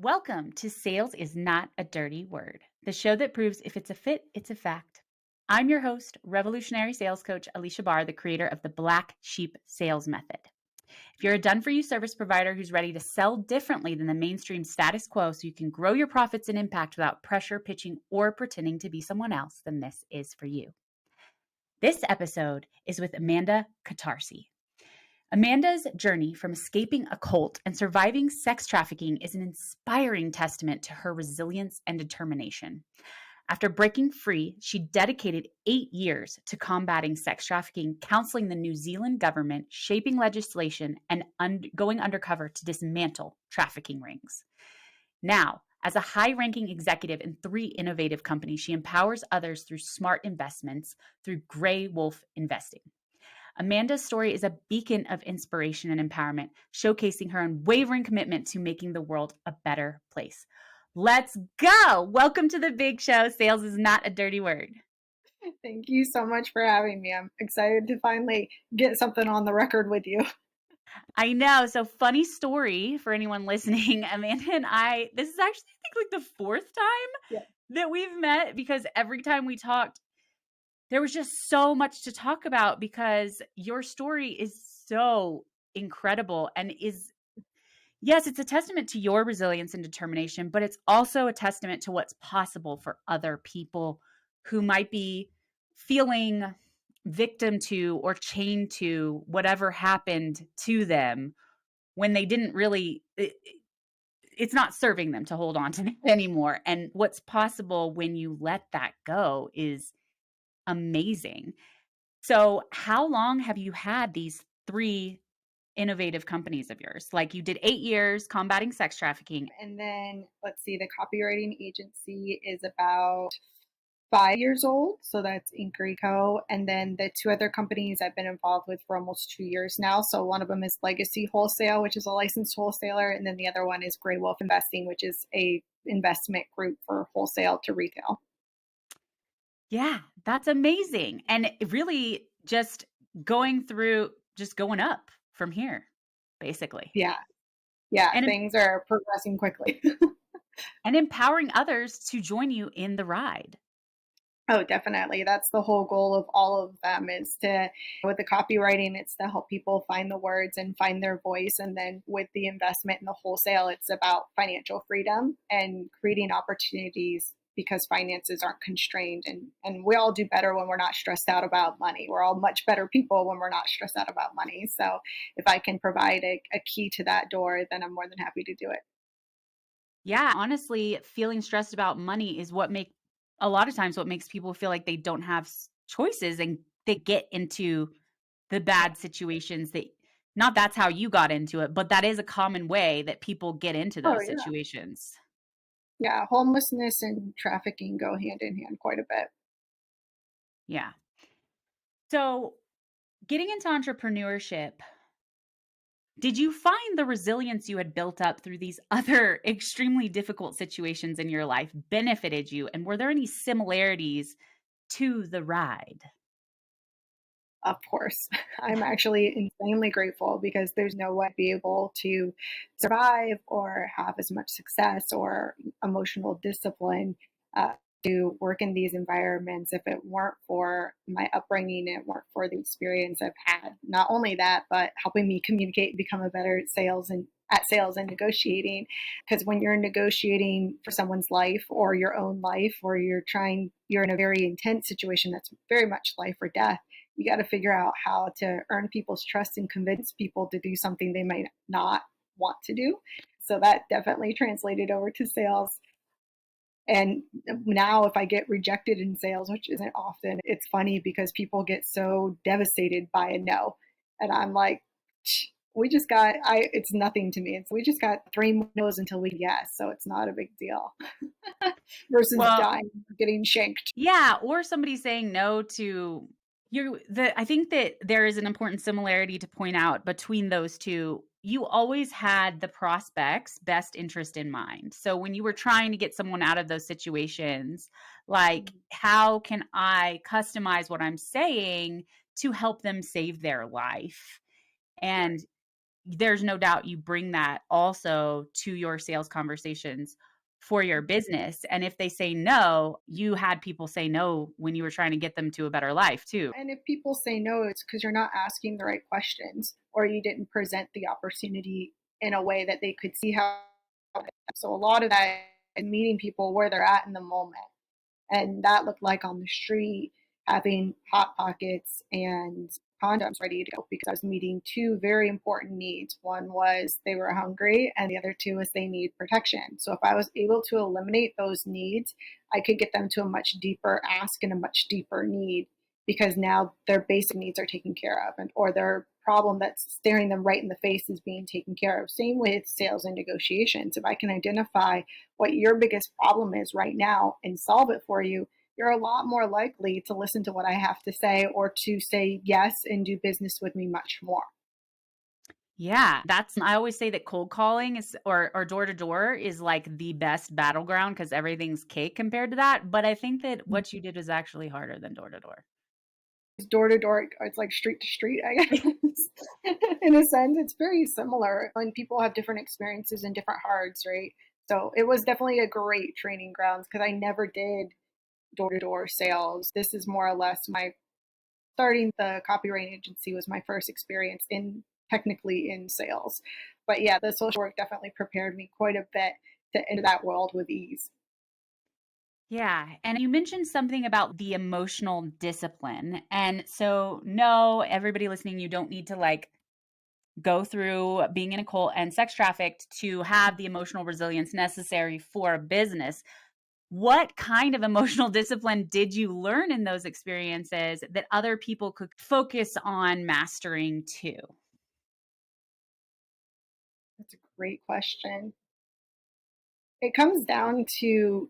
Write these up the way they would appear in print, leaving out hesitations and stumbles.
Welcome to Sales is Not a Dirty Word, the show that proves if it's a fit, it's a fact. I'm your host, revolutionary sales coach Aleasha Bahr, the creator of the Black Sheep Sales Method. If you're a done-for-you service provider who's ready to sell differently than the mainstream status quo so you can grow your profits and impact without pressure, pitching, or pretending to be someone else, then this is for you. This episode is with Amanda Catarzi. Amanda's journey from escaping a cult and surviving sex trafficking is an inspiring testament to her resilience and determination. After breaking free, she dedicated 8 years to combating sex trafficking, counseling the New Zealand government, shaping legislation, and going undercover to dismantle trafficking rings. Now, as a high-ranking executive in 3 innovative companies, she empowers others through smart investments through Grey Wolf Investing. Amanda's story is a beacon of inspiration and empowerment, showcasing her unwavering commitment to making the world a better place. Let's go! Welcome to the big show. Sales is not a dirty word. Thank you so much for having me. I'm excited to finally get something on the record with you. I know. So funny story for anyone listening. Amanda and I, this is actually, I think, like the 4th time that we've met, because every time we talked, there was just so much to talk about because your story is so incredible and yes, it's a testament to your resilience and determination, but it's also a testament to what's possible for other people who might be feeling victim to or chained to whatever happened to them when they didn't really, it's not serving them to hold on to it anymore. And what's possible when you let that go is amazing. So how long have you had these 3 innovative companies of yours? Like, you did 8 years combating sex trafficking. And then let's see, the copywriting agency is about 5 years old. So that's Inquiry Co. And then the 2 other companies I've been involved with for almost 2 years now. So one of them is Legacy Wholesale, which is a licensed wholesaler. And then the other one is Grey Wolf Investing, which is a investment group for wholesale to retail. Yeah, that's amazing. And it really just going up from here, basically. Yeah, And things are progressing quickly. and empowering others to join you in the ride. Oh, definitely. That's the whole goal of all of them is to, with the copywriting, it's to help people find the words and find their voice. And then with the investment in the wholesale, it's about financial freedom and creating opportunities because finances aren't constrained. And we all do better when we're not stressed out about money. We're all much better people when we're not stressed out about money. So if I can provide a key to that door, then I'm more than happy to do it. Yeah, honestly, feeling stressed about money is what makes people feel like they don't have choices, and they get into the bad situations that's how you got into it, but that is a common way that people get into Oh, those yeah. situations. Yeah. Homelessness and trafficking go hand in hand quite a bit. Yeah. So, getting into entrepreneurship, did you find the resilience you had built up through these other extremely difficult situations in your life benefited you? And were there any similarities to the ride? Of course. I'm actually insanely grateful because there's no way I'd be able to survive or have as much success or emotional discipline uh, to work in these environments if it weren't for my upbringing, it weren't for the experience I've had. Not only that, but helping me communicate and become a better sales and negotiating. Because when you're negotiating for someone's life or your own life, or you're in a very intense situation that's very much life or death, you got to figure out how to earn people's trust and convince people to do something they might not want to do. So that definitely translated over to sales. And now if I get rejected in sales, which isn't often, it's funny because people get so devastated by a no. And I'm like, it's nothing to me. We just got 3 no's until we yes. So it's not a big deal versus Well, dying, getting shanked. yeah, or somebody saying no to you. I think that there is an important similarity to point out between those two. You always had the prospect's best interest in mind. So when you were trying to get someone out of those situations, like, how can I customize what I'm saying to help them save their life? And there's no doubt you bring that also to your sales conversations for your business. And if they say no, you had people say no when you were trying to get them to a better life too. And if people say no, it's because you're not asking the right questions or you didn't present the opportunity in a way that they could see how. So a lot of that is meeting people where they're at in the moment. And that looked like on the street having hot pockets and condoms ready to go because I was meeting two very important needs. One was they were hungry, and the other two was they need protection. So if I was able to eliminate those needs, I could get them to a much deeper ask and a much deeper need because now their basic needs are taken care of, and or their problem that's staring them right in the face is being taken care of. Same with sales and negotiations. If I can identify what your biggest problem is right now and solve it for you, you're a lot more likely to listen to what I have to say or to say yes and do business with me much more. Yeah, that's I always say that cold calling is or door to door is like the best battleground because everything's cake compared to that. But I think that what you did was actually harder than door to door. It's door to door, it's like street to street, I guess. In a sense, it's very similar. And people have different experiences and different hearts, right? So it was definitely a great training grounds because I never did door to door sales. This is more or less my starting the copywriting agency was my first experience in technically in sales. But yeah, the social work definitely prepared me quite a bit to enter that world with ease. Yeah. And you mentioned something about the emotional discipline. And so, no, everybody listening, you don't need to like go through being in a cult and sex trafficked to have the emotional resilience necessary for a business. What kind of emotional discipline did you learn in those experiences that other people could focus on mastering too? That's a great question. It comes down to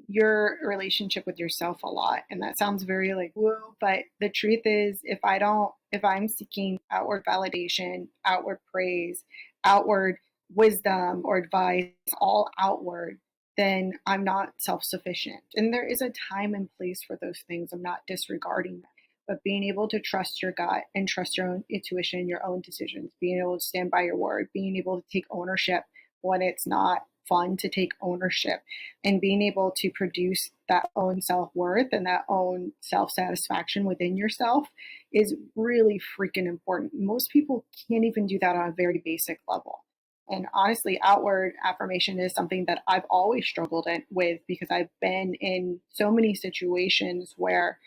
your relationship with yourself a lot. And that sounds very like, whoa, but the truth is, if I'm seeking outward validation, outward praise, outward wisdom or advice, all outward, then I'm not self sufficient. And there is a time and place for those things. I'm not disregarding that. But being able to trust your gut and trust your own intuition, your own decisions, being able to stand by your word, being able to take ownership when it's not fun to take ownership, and being able to produce that own self-worth and that own self-satisfaction within yourself is really freaking important. Most people can't even do that on a very basic level. And honestly, outward affirmation is something that I've always struggled with because I've been in so many situations where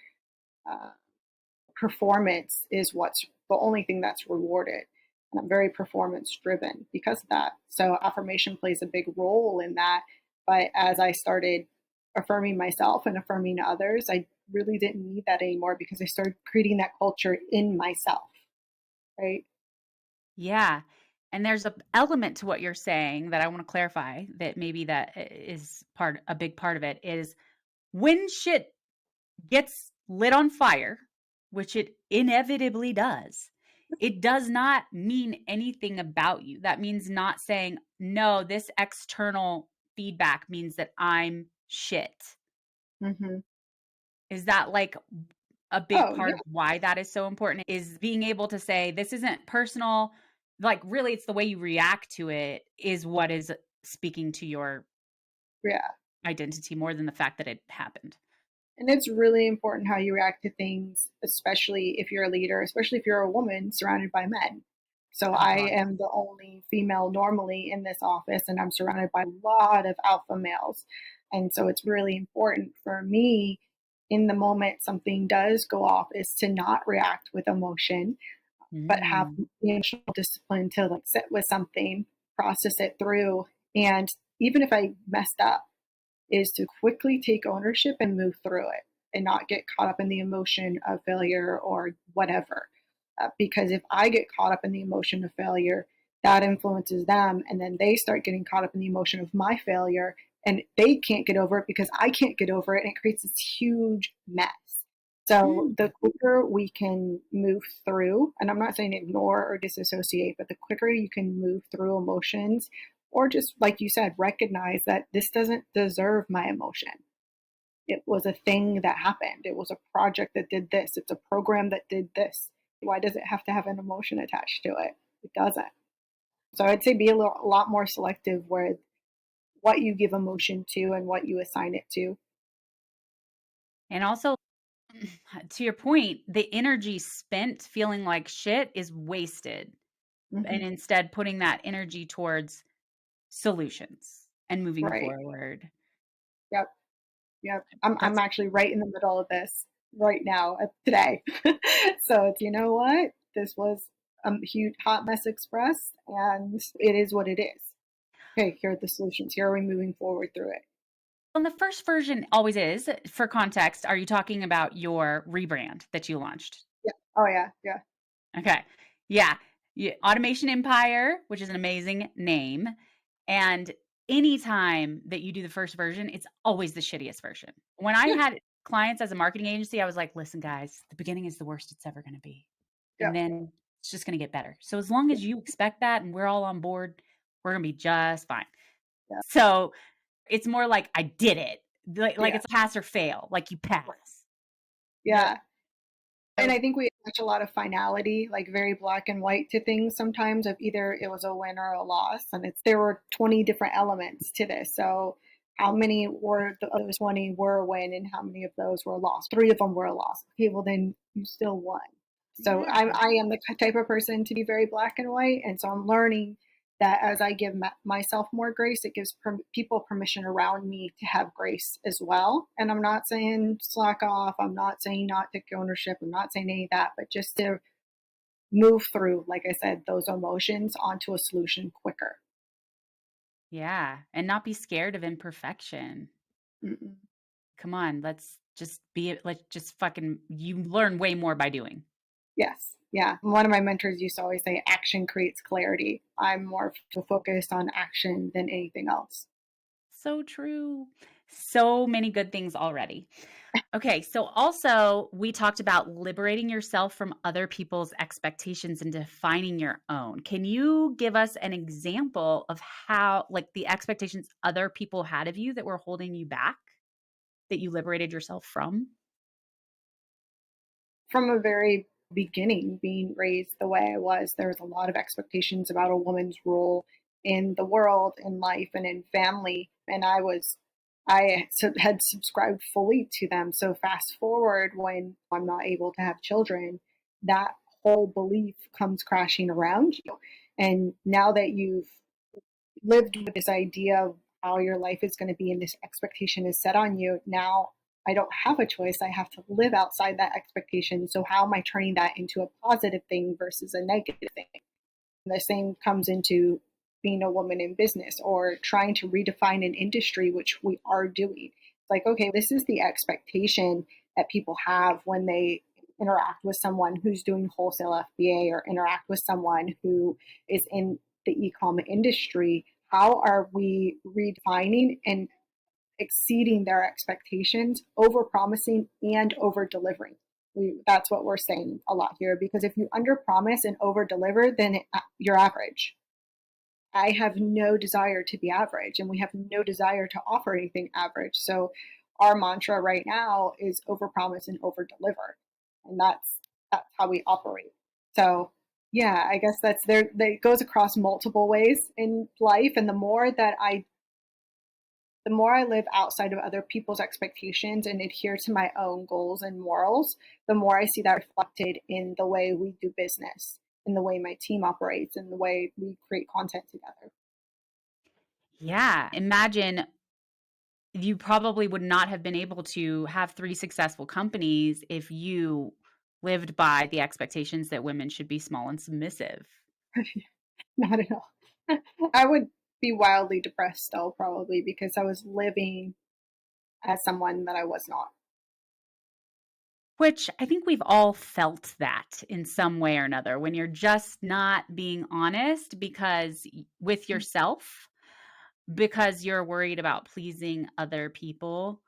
uh, performance is what's the only thing that's rewarded. And I'm very performance driven because of that. So affirmation plays a big role in that. But as I started affirming myself and affirming others, I really didn't need that anymore because I started creating that culture in myself, right? Yeah. And there's a element to what you're saying that I want to clarify that maybe that is part a big part of it is when shit gets lit on fire, which it inevitably does, it does not mean anything about you. That means not saying, no, this external feedback means that I'm shit. Mm-hmm. Is that like a big Oh, part yeah. of why that is so important is being able to say, this isn't personal. Like, really, it's the way you react to it is what is speaking to your Yeah. identity more than the fact that it happened. And it's really important how you react to things, especially if you're a leader, especially if you're a woman surrounded by men. So Oh, I God. am the only female normally in this office, and I'm surrounded by a lot of alpha males. And so it's really important for me in the moment something does go off is to not react with emotion, but have Mm. the emotional discipline to like sit with something, process it through. And even if I messed up, is to quickly take ownership and move through it and not get caught up in the emotion of failure or whatever. Because if I get caught up in the emotion of failure, that influences them. And then they start getting caught up in the emotion of my failure and they can't get over it because I can't get over it. And it creates this huge mess. So Mm. the quicker we can move through, and I'm not saying ignore or disassociate, but the quicker you can move through emotions, or just like you said, recognize that this doesn't deserve my emotion. It was a thing that happened. It was a project that did this. It's a program that did this. Why does it have to have an emotion attached to it? It doesn't. So I'd say be a lot more selective with what you give emotion to and what you assign it to. And also, to your point, the energy spent feeling like shit is wasted, and Hmm. instead putting that energy towards solutions and moving Right. forward. Yep. Yep. I'm That's actually right in the middle of this right now, today. So it's, you know what? This was a huge hot mess express, and it is what it is. Okay, here are the solutions. Here are we moving forward through it. well, the first version always is. For context, are you talking about your rebrand that you launched? Yeah. Oh yeah. Yeah. Okay. Yeah. Automation Empire, which is an amazing name. And anytime that you do the first version, it's always the shittiest version. When I had clients as a marketing agency, I was like, listen, guys, the beginning is the worst it's ever going to be. Yeah. And then it's just going to get better. So as long as you expect that and we're all on board, we're going to be just fine. Yeah. So it's more like I did it. Like Yeah. it's pass or fail, like you Right. pass. The Yeah. And so I think we attach a lot of finality, like very black and white to things sometimes of either it was a win or a loss. And there were 20 different elements to this. So how many were those 20 were a win and how many of those were a loss? Three of them were a loss. Okay, well then you still won. So yeah. I am the type of person to be very black and white. And so I'm learning that as I give myself more grace, it gives people permission around me to have grace as well. And I'm not saying slack off. I'm not saying not take ownership. I'm not saying any of that, but just to move through, like I said, those emotions onto a solution quicker. Yeah, and not be scared of imperfection. Mm-mm. Come on, let's just fucking you learn way more by doing. Yes. Yeah. One of my mentors used to always say action creates clarity. I'm more focused on action than anything else. So true. So many good things already. Okay, so also we talked about liberating yourself from other people's expectations and defining your own. Can you give us an example of how, like, the expectations other people had of you that were holding you back that you liberated yourself from? From a very beginning, being raised the way I was, there was a lot of expectations about a woman's role in the world, in life, and in family. And had subscribed fully to them. So fast forward when I'm not able to have children, that whole belief comes crashing around you. And now that you've lived with this idea of how your life is going to be and this expectation is set on you, now I don't have a choice. I have to live outside that expectation. So how am I turning that into a positive thing versus a negative thing? And the same comes into being a woman in business or trying to redefine an industry, which we are doing. It's like, okay, this is the expectation that people have when they interact with someone who's doing wholesale FBA or interact with someone who is in the e-com industry. How are we redefining and exceeding their expectations, over promising and over delivering? That's what we're saying a lot here, because if you under promise and over deliver, then you're average. I have no desire to be average, and we have no desire to offer anything average. So our mantra right now is over promise and over deliver, and that's how we operate. So yeah, I guess that's there. That goes across multiple ways in life, and the more I live outside of other people's expectations and adhere to my own goals and morals, the more I see that reflected in the way we do business, in the way my team operates, in the way we create content together. Yeah, imagine you probably would not have been able to have 3 successful companies if you lived by the expectations that women should be small and submissive. Not at all. I would be wildly depressed still, probably, because I was living as someone that I was not. Which I think we've all felt that in some way or another when you're just not being honest with yourself, because you're worried about pleasing other people.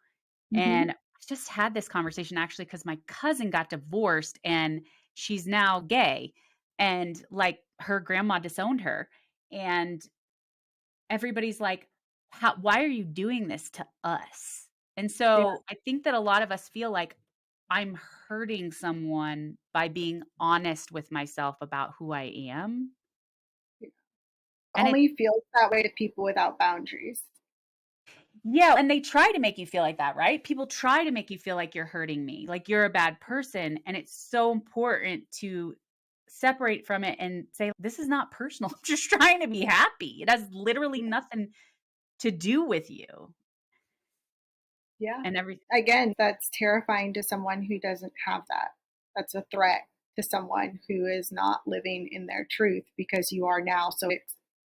Mm-hmm. And I just had this conversation actually because my cousin got divorced and she's now gay. And like her grandma disowned her. And everybody's like, why are you doing this to us? And Yeah. so I think that a lot of us feel like I'm hurting someone by being honest with myself about who I am. And it, only feels that way to people without boundaries. yeah, and they try to make you feel like that, right? People try to make you feel like you're hurting me, like you're a bad person. And it's so important to separate from it and say, this is not personal. I'm just trying to be happy. It has literally nothing to do with you Yeah. and everything. Again, that's terrifying to someone who doesn't have that. That's a threat to someone who is not living in their truth because you are now. So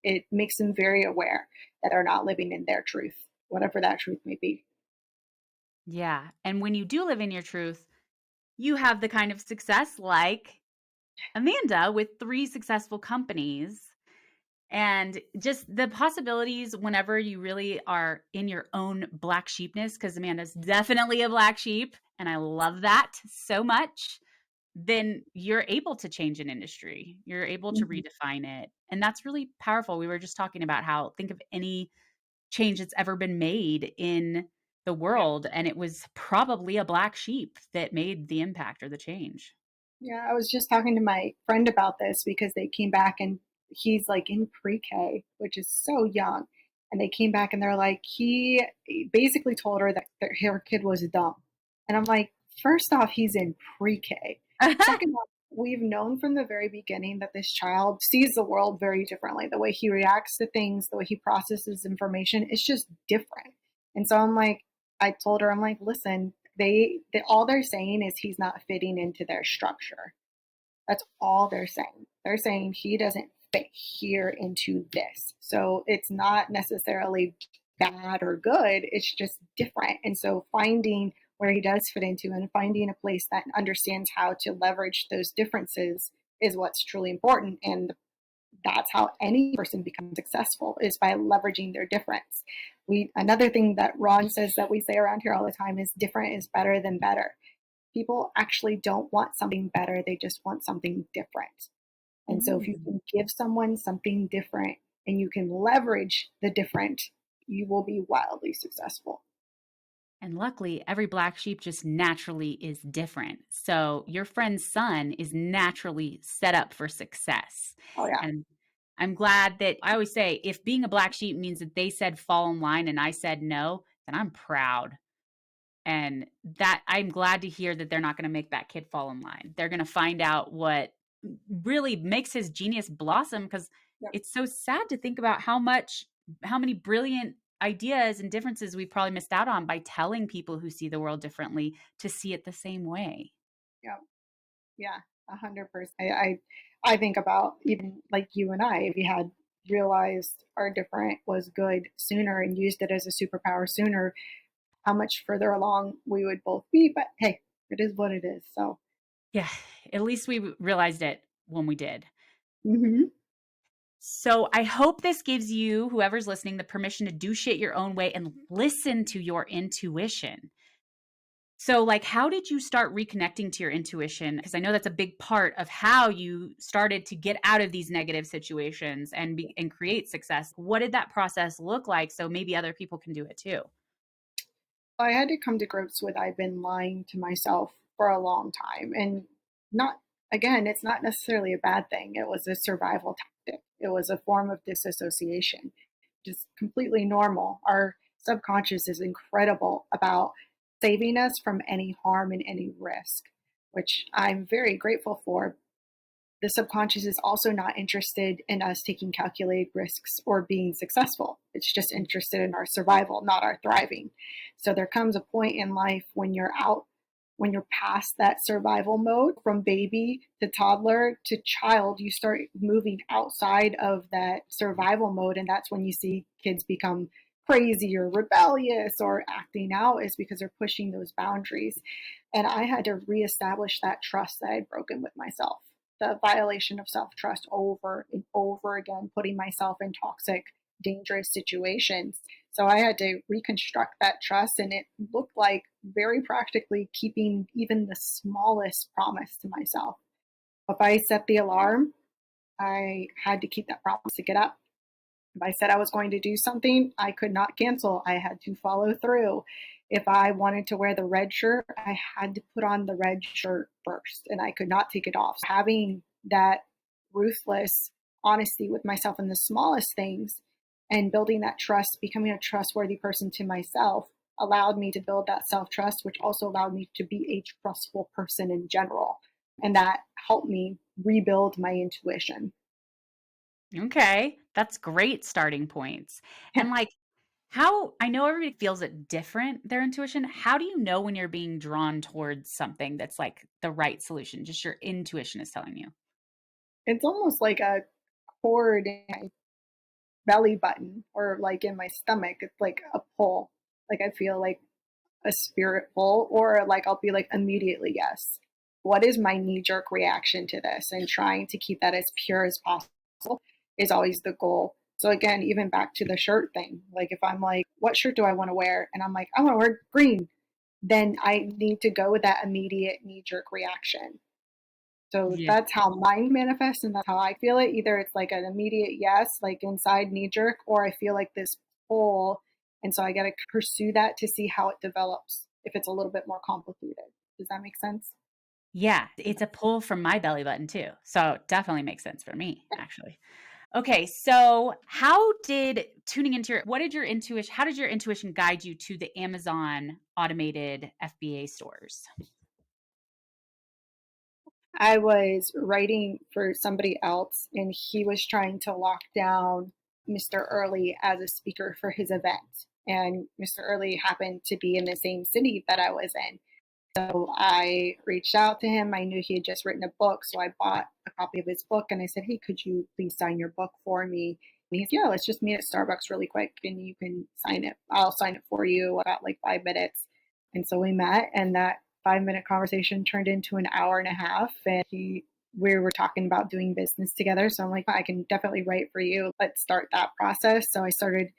it makes them very aware that they're not living in their truth, whatever that truth may be. Yeah. And when you do live in your truth, you have the kind of success like Amanda with 3 successful companies. And just the possibilities whenever you really are in your own black sheepness, because Amanda's definitely a black sheep, and I love that so much, then you're able to change an industry. You're able to Mhm. redefine it. And that's really powerful. We were just talking about how think of any change that's ever been made in the Yeah. world, and it was probably a black sheep that made the impact or the change. Yeah, I was just talking to my friend about this because they came back and he's like in pre-K, which is so young. And they came back and they're like, he basically told her that her kid was dumb. And I'm like, first off, he's in pre-K. Second off, we've known from the very beginning that this child sees the world very differently. The way he reacts to things, the way he processes information, it's just different. And so I'm like, I told her, I'm like, listen, they all they're saying is he's not fitting into their structure. That's all they're saying. They're saying he doesn't fit here into this. So it's not necessarily bad or good. It's just different. And so finding where he does fit into and finding a place that understands how to leverage those differences is what's truly important. And that's how any person becomes successful is by leveraging their difference. We Another thing that Ron says that we say around here all the time is different is better than better. People actually don't want something better, they just want something different. And so if you Ooh. can give someone something different and you can leverage the different, you will be wildly successful. And luckily, every black sheep just naturally is different. So your friend's son is naturally set up for success. Oh yeah. And I'm glad that I always say if being a black sheep means that they said fall in line and I said no, then I'm proud. And that I'm glad to hear that they're not going to make that kid fall in line. They're going to find out what really makes his genius blossom because Yep. it's so sad to think about how many brilliant ideas and differences we probably missed out on by telling people who see the world differently to see it the same way. Yep. Yeah, 100%. I think about even like you and I, if we had realized our different was good sooner and used it as a superpower sooner, how much further along we would both be. But hey, it is what it is. So, Yeah, at least we realized it when we did. hmm So I hope this gives you, whoever's listening, the permission to do shit your own way and listen to your intuition. So, like, how did you start reconnecting to your intuition? Because I know that's a big part of how you started to get out of these negative situations and create success. What did that process look like? So maybe other people can do it too. I had to come to grips with I've been lying to myself for a long time. And not, again, it's not necessarily a bad thing. It was a survival tactic, it was a form of disassociation, just completely normal. Our subconscious is incredible about saving us from any harm and any risk, which I'm very grateful for. The subconscious is also not interested in us taking calculated risks or being successful. It's just interested in our survival, not our thriving. So there comes a point in life when you're past that survival mode from baby to toddler to child, you start moving outside of that survival mode. And that's when you see kids become crazy or rebellious or acting out, is because they're pushing those boundaries. And I had to reestablish that trust that I'd broken with myself, the violation of self trust over and over again, putting myself in toxic, dangerous situations. So I had to reconstruct that trust, and it looked like very practically keeping even the smallest promise to myself. If I set the alarm, I had to keep that promise to get up. If I said I was going to do something, I could not cancel. I had to follow through. If I wanted to wear the red shirt, I had to put on the red shirt first and I could not take it off. Having that ruthless honesty with myself in the smallest things and building that trust, becoming a trustworthy person to myself allowed me to build that self trust, which also allowed me to be a trustful person in general. And that helped me rebuild my intuition. Okay, that's great starting points. And like, how I know everybody feels it different, their intuition. How do you know when you're being drawn towards something that's like the right solution? Just your intuition is telling you. It's almost like a cord in my belly button or like in my stomach. It's like a pull. Like I feel like a spirit pull, or like I'll be like immediately yes. What is my knee jerk reaction to this? And trying to keep that as pure as possible is always the goal. So again, even back to the shirt thing, like if I'm like, what shirt do I want to wear? And I'm like, I want to wear green, then I need to go with that immediate knee jerk reaction. So Yeah. that's how mine manifests, and that's how I feel it. Either it's like an immediate yes, like inside knee jerk, or I feel like this pull. And so I got to pursue that to see how it develops if it's a little bit more complicated. Does that make sense? Yeah, it's a pull from my belly button too. So it definitely makes sense for me, actually. Okay, so how did tuning into your what did your intuition how did your intuition guide you to the Amazon automated FBA stores? I was writing for somebody else, and he was trying to lock down Mr. Early as a speaker for his event. And Mr. Early happened to be in the same city that I was in. So I reached out to him. I knew he had just written a book, so I bought a copy of his book and I said, "Hey, could you please sign your book for me?" And he's, "Yeah, let's just meet at Starbucks really quick and you can sign it. I'll sign it for you." I got like 5 minutes. And so we met, and that 5 minute conversation turned into an hour and a half. And we were talking about doing business together. So I'm like, I can definitely write for you. Let's start that process. So I started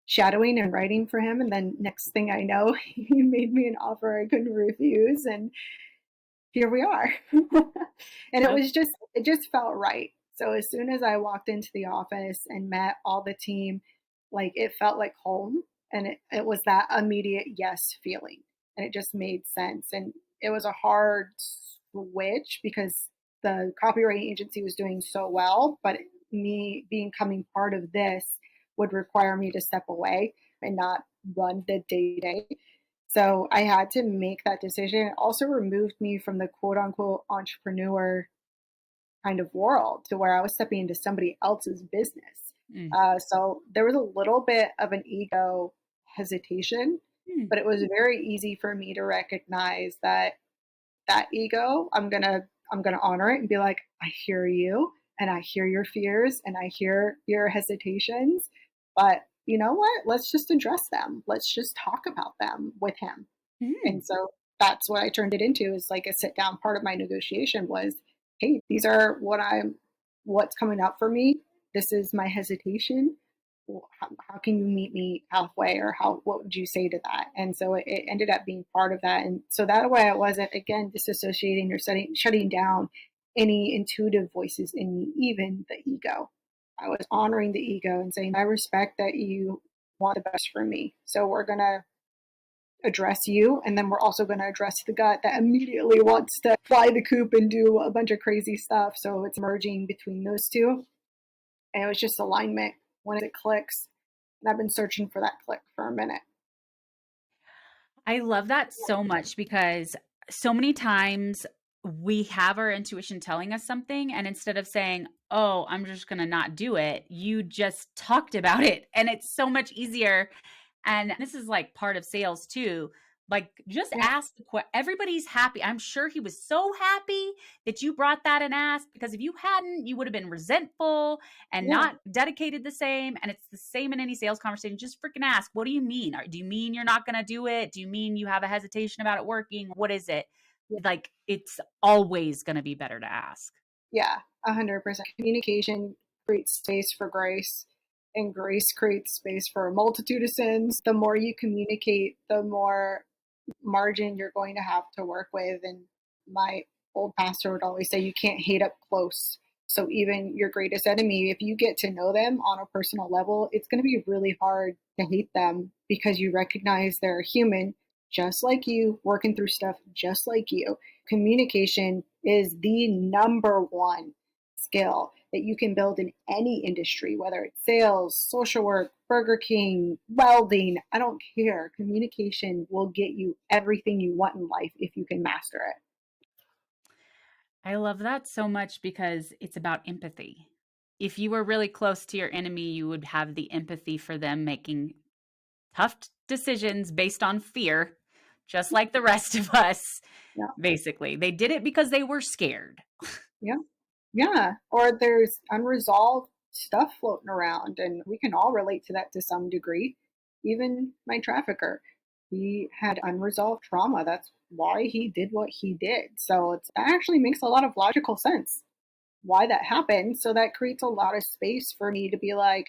shadowing and writing for him. And then next thing I know, he made me an offer I couldn't refuse. And here we are. And Oh, it just felt right. So as soon as I walked into the office and met all the team, like it felt like home. And it was that immediate yes feeling. And it just made sense. And it was a hard switch because the copywriting agency was doing so well, but me becoming part of this would require me to step away and not run the day to day. So I had to make that decision. It also removed me from the quote unquote entrepreneur kind of world to where I was stepping into somebody else's business. mm, So there was a little bit of an ego hesitation, mm, but it was very easy for me to recognize that that ego, I'm gonna honor it and be like, I hear you and I hear your fears and I hear your hesitations, but you know what? Let's just address them. Let's just talk about them with him. mm. And so that's what I turned it into, is like a sit down. Part of my negotiation was, hey, these are what's coming up for me. This is my hesitation. How can you meet me halfway, or what would you say to that? And so it ended up being part of that. And so that way I wasn't, again, disassociating or shutting down any intuitive voices in me, even the ego. I was honoring the ego and saying, I respect that you want the best for me. So we're going to address you, and then we're also going to address the gut that immediately wants to fly the coop and do a bunch of crazy stuff. So it's merging between those two, and it was just alignment when it clicks. And I've been searching for that click for a minute. I love that so much because so many times we have our intuition telling us something, and instead of saying, "Oh, I'm just going to not do it," you just talked about it. And it's so much easier. And this is like part of sales too. Like, just Yeah, ask the question. Everybody's happy. I'm sure he was so happy that you brought that and asked, because if you hadn't, you would have been resentful and yeah, not dedicated the same. And it's the same in any sales conversation. Just freaking ask, what do you mean? Do you mean you're not going to do it? Do you mean you have a hesitation about it working? What is it? yeah. Like, it's always going to be better to ask. Yeah, 100%. Communication creates space for grace, and grace creates space for a multitude of sins. The more you communicate, the more margin you're going to have to work with. And my old pastor would always say, you can't hate up close. So even your greatest enemy, if you get to know them on a personal level, it's going to be really hard to hate them because you recognize they're human, just like you, working through stuff just like you. Communication is the number one skill that you can build in any industry, whether it's sales, social work, Burger King, welding, I don't care. Communication will get you everything you want in life if you can master it. I love that so much because it's about empathy. If you were really close to your enemy, you would have the empathy for them making tough decisions based on fear, just like the rest of us, Yeah. basically. They did it because they were scared. Yeah. Yeah. Or there's unresolved stuff floating around, and we can all relate to that to some degree. Even my trafficker, he had unresolved trauma. That's why he did what he did. So that actually makes a lot of logical sense why that happened. So that creates a lot of space for me to be like,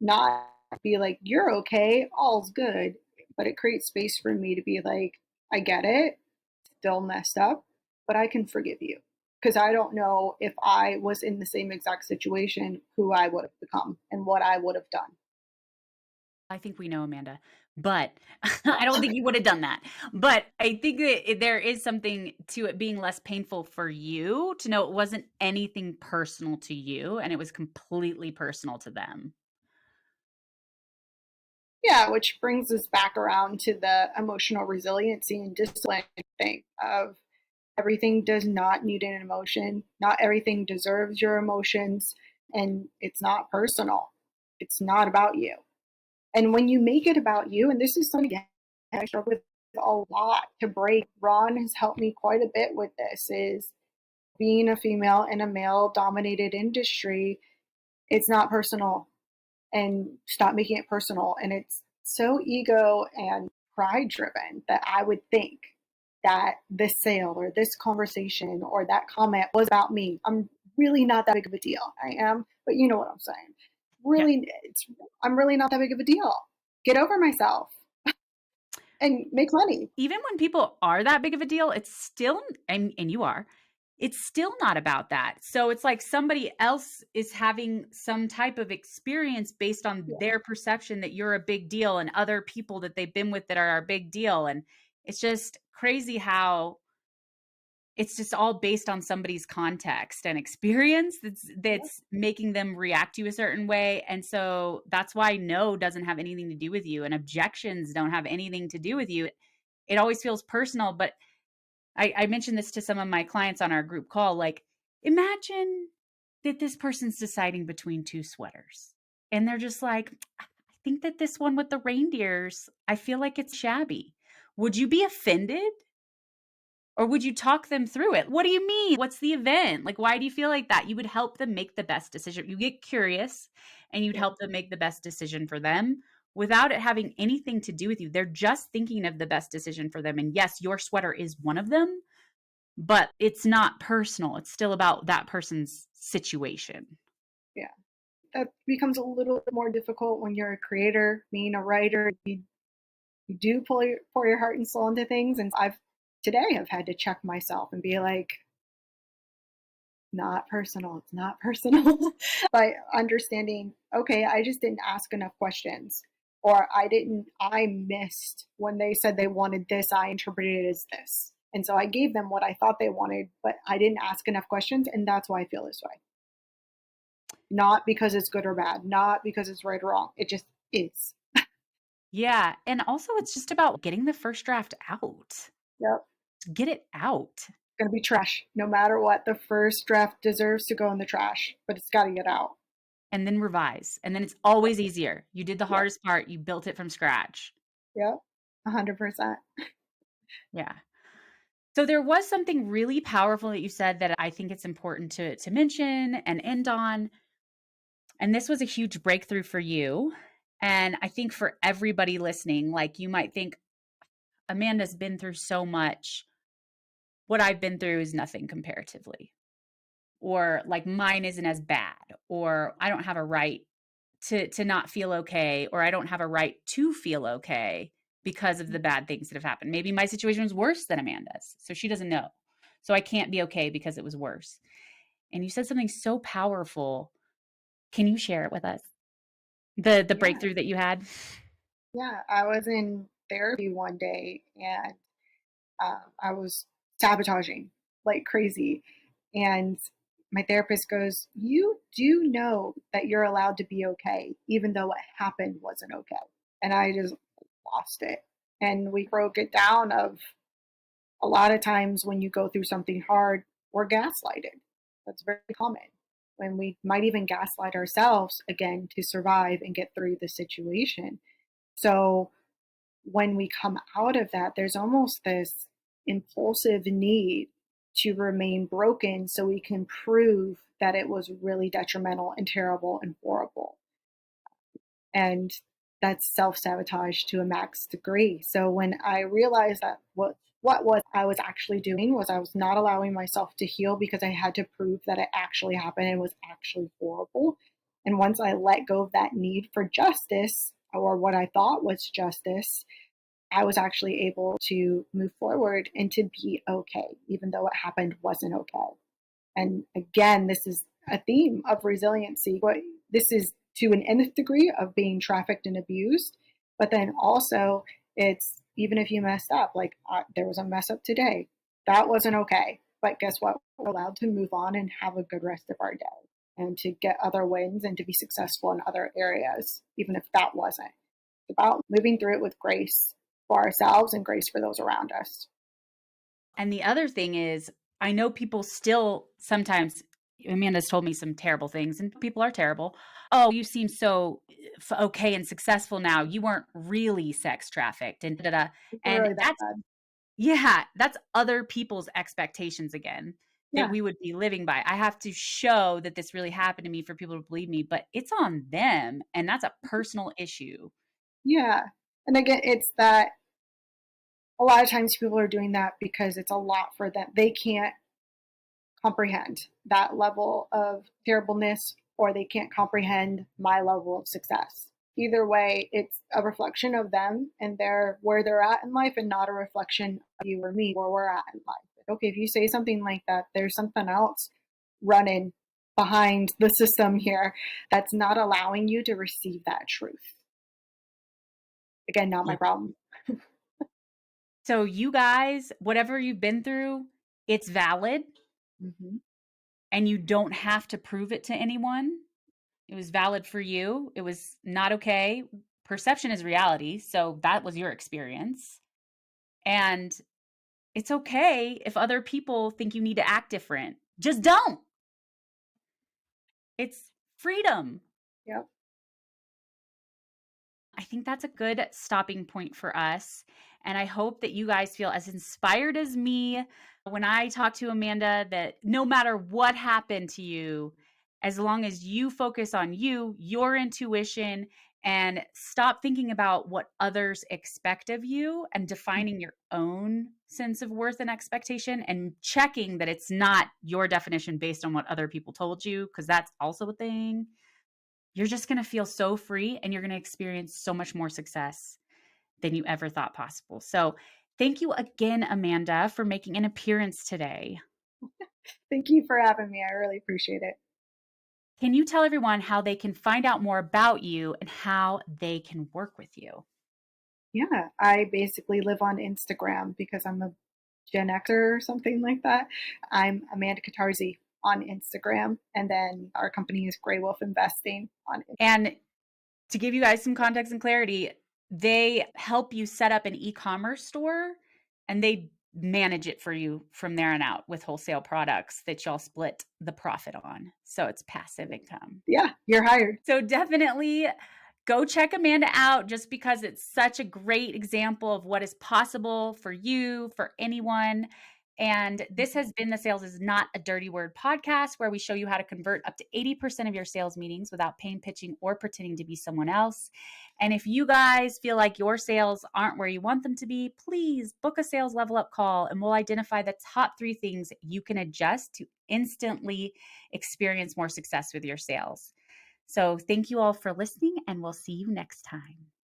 not be like, you're okay, all's good. But it creates space for me to be like, I get it, still messed up, but I can forgive you. Because I don't know if I was in the same exact situation, who I would have become and what I would have done. I think we know, Amanda, but I don't think you would have done that. But I think that there is something to it being less painful for you to know it wasn't anything personal to you and it was completely personal to them. Yeah, which brings us back around to the emotional resiliency and discipline thing of everything does not need an emotion. Not everything deserves your emotions, and it's not personal. It's not about you. And when you make it about you, and this is something I struggle with a lot to break, Ron has helped me quite a bit with this, is being a female in a male dominated industry, it's not personal, and stop making it personal. And it's so ego and pride driven that I would think that this sale or this conversation or that comment was about me. I'm really not that big of a deal. I am, but you know what I'm saying. Yeah. I'm really not that big of a deal. Get over myself and make money. Even when people are that big of a deal, it's still, and you are, it's still not about that. So it's like somebody else is having some type of experience based on Yeah, their perception that you're a big deal and other people that they've been with that are a big deal. And it's just crazy how it's just all based on somebody's context and experience that's yeah, that's making them react to a certain way. And so that's why no doesn't have anything to do with you and objections don't have anything to do with you. It always feels personal. But I mentioned this to some of my clients on our group call. Like, imagine that this person's deciding between two sweaters. And they're just like, I think that this one with the reindeers, I feel like it's shabby. Would you be offended? Or would you talk them through it? What do you mean? What's the event? Like, why do you feel like that? You would help them make the best decision. You get curious and you'd yeah, help them make the best decision for them without it having anything to do with you. They're just thinking of the best decision for them. And yes, your sweater is one of them, but it's not personal. It's still about that person's situation. yeah. That becomes a little bit more difficult when you're a creator, being a writer. You do pour your heart and soul into things. And I've had to check myself and be like, not personal. It's not personal. By understanding, okay, I just didn't ask enough questions. Or I missed when they said they wanted this, I interpreted it as this. And so I gave them what I thought they wanted, but I didn't ask enough questions. And that's why I feel this way. Not because it's good or bad, not because it's right or wrong. It just is. Yeah. And also, it's just about getting the first draft out. Yep. Get it out Going to be trash. No matter what, the first draft deserves to go in the trash, but it's got to get out. and then revise. And then it's always easier. You did the Yep. hardest part, you built it from scratch. Yep. 100%. Yeah. So there was something really powerful that you said that I think it's important to mention and end on. And this was a huge breakthrough for you. And I think for everybody listening, like you might think, Amanda's been through so much. What I've been through is nothing comparatively. Or like mine isn't as bad. Or I don't have a right to not feel okay. Or I don't have a right to feel okay because of the bad things that have happened. Maybe my situation was worse than Amanda's. So she doesn't know. So I can't be okay because it was worse. And you said something so powerful. Can you share it with us? The Yeah. breakthrough that you had? Yeah. I was in therapy one day and I was sabotaging like crazy. And my therapist goes, "You do know that you're allowed to be okay, even though what happened wasn't okay." And I just lost it. And we broke it down of a lot of times when you go through something hard, we're gaslighted. That's very common. When we might even gaslight ourselves again to survive and get through the situation. So when we come out of that, there's almost this impulsive need to remain broken so we can prove that it was really detrimental and terrible and horrible. And that's self-sabotage to a max degree. So when I realized that what was I was actually doing was I was not allowing myself to heal because I had to prove that it actually happened and was actually horrible. And once I let go of that need for justice, or what I thought was justice, I was actually able to move forward and to be okay, even though what happened wasn't okay. And again, this is a theme of resiliency. But this is to an nth degree of being trafficked and abused. But then also, it's even if you messed up, like there was a mess up today, that wasn't okay. But guess what? We're allowed to move on and have a good rest of our day and to get other wins and to be successful in other areas, even if that wasn't. It's about moving through it with grace for ourselves and grace for those around us. And the other thing is, I know people still sometimes, Amanda's told me some terrible things, and people are terrible. Oh, you seem so okay and successful now. You weren't really sex trafficked and da, da, da. It's And really that that's, bad. yeah, that's other people's expectations again that Yeah. we would be living by. I have to show that this really happened to me for people to believe me, but it's on them. And that's a personal issue. Yeah. And again, it's that a lot of times people are doing that because it's a lot for them. They can't comprehend that level of terribleness or they can't comprehend my level of success. Either way, it's a reflection of them and their where they're at in life and not a reflection of you or me where we're at in life. Okay, if you say something like that, there's something else running behind the system here that's not allowing you to receive that truth. Again, not my problem. So, you guys, whatever you've been through, it's valid Mm-hmm. and you don't have to prove it to anyone. It was valid for you. It was not okay. Perception is reality. So that was your experience. And it's okay if other people think you need to act different. Just don't. It's freedom. Yep. I think that's a good stopping point for us. And I hope that you guys feel as inspired as me when I talk to Amanda that no matter what happened to you, as long as you focus on you, your intuition, and stop thinking about what others expect of you and defining your own sense of worth and expectation and checking that it's not your definition based on what other people told you, because that's also a thing. You're just going to feel so free and you're going to experience so much more success than you ever thought possible. So, thank you again, Amanda, for making an appearance today. Thank you for having me. I really appreciate it. Can you tell everyone how they can find out more about you and how they can work with you? Yeah, I basically live on Instagram because I'm a Gen Xer or something like that. I'm Amanda Catarzi on Instagram, and then our company is Grey Wolf Investing on. And to give you guys some context and clarity, they help you set up an e-commerce store and they manage it for you from there on out with wholesale products that y'all split the profit on. So it's passive income. Yeah, you're hired. So definitely go check Amanda out just because it's such a great example of what is possible for you, for anyone. And this has been the Sales is Not a Dirty Word podcast, where we show you how to convert up to 80% of your sales meetings without pain pitching or pretending to be someone else. And if you guys feel like your sales aren't where you want them to be, please book a sales level up call and we'll identify the top 3 things you can adjust to instantly experience more success with your sales. So thank you all for listening, and we'll see you next time.